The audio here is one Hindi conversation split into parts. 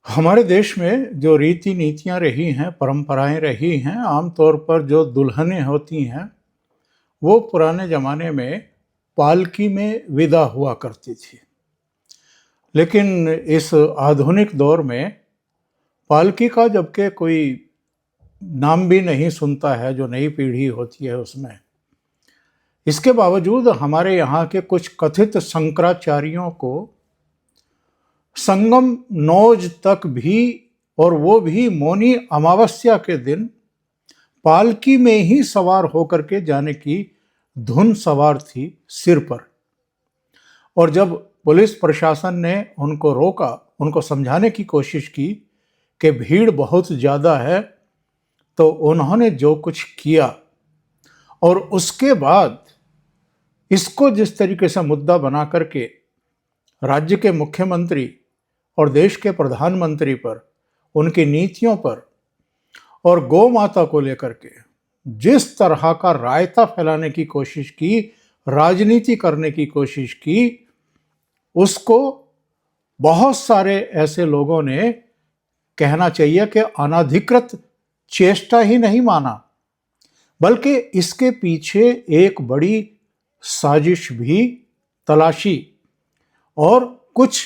हमारे देश में जो रीति नीतियाँ रही हैं, परंपराएं रही हैं, आमतौर पर जो दुल्हनें होती हैं, वो पुराने ज़माने में पालकी में विदा हुआ करती थी। लेकिन इस आधुनिक दौर में पालकी का जबकि कोई नाम भी नहीं सुनता है, जो नई पीढ़ी होती है उसमें। इसके बावजूद हमारे यहाँ के कुछ कथित शंकराचार्यों को संगम नौज तक भी, और वो भी मौनी अमावस्या के दिन, पालकी में ही सवार होकर के जाने की धुन सवार थी सिर पर। और जब पुलिस प्रशासन ने उनको रोका, उनको समझाने की कोशिश की कि भीड़ बहुत ज़्यादा है, तो उन्होंने जो कुछ किया और उसके बाद इसको जिस तरीके से मुद्दा बना करके राज्य के मुख्यमंत्री और देश के प्रधानमंत्री पर, उनकी नीतियों पर और गौ माता को लेकर के जिस तरह का रायता फैलाने की कोशिश की, राजनीति करने की कोशिश की, उसको बहुत सारे ऐसे लोगों ने, कहना चाहिए कि अनधिकृत चेष्टा ही नहीं माना, बल्कि इसके पीछे एक बड़ी साजिश भी तलाशी और कुछ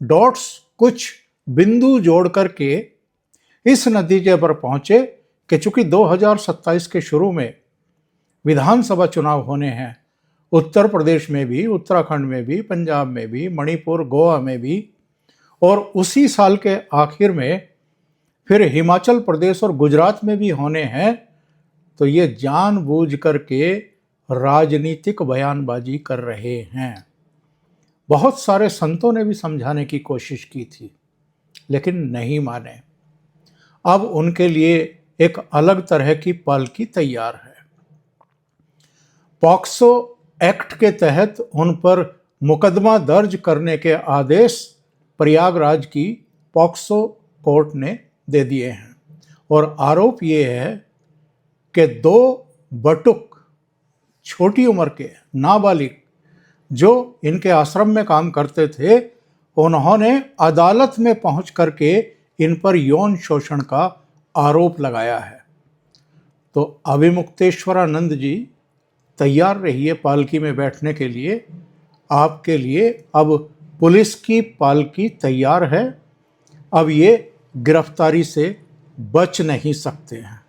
डॉट्स, कुछ बिंदु जोड़ करके इस नतीजे पर पहुंचे कि चूंकि 2027 के शुरू में विधानसभा चुनाव होने हैं, उत्तर प्रदेश में भी, उत्तराखंड में भी, पंजाब में भी, मणिपुर, गोवा में भी, और उसी साल के आखिर में फिर हिमाचल प्रदेश और गुजरात में भी होने हैं, तो ये जानबूझ करके राजनीतिक बयानबाजी कर रहे हैं। बहुत सारे संतों ने भी समझाने की कोशिश की थी, लेकिन नहीं माने। अब उनके लिए एक अलग तरह की पालकी तैयार है। पॉक्सो एक्ट के तहत उन पर मुकदमा दर्ज करने के आदेश प्रयागराज की पॉक्सो कोर्ट ने दे दिए हैं, और आरोप ये है कि 2 बटुक छोटी उम्र के नाबालिग जो इनके आश्रम में काम करते थे, उन्होंने अदालत में पहुंच करके इन पर यौन शोषण का आरोप लगाया है। तो अभिमुक्तेश्वरानंद जी, तैयार रहिए पालकी में बैठने के लिए। आपके लिए अब पुलिस की पालकी तैयार है। अब ये गिरफ्तारी से बच नहीं सकते हैं।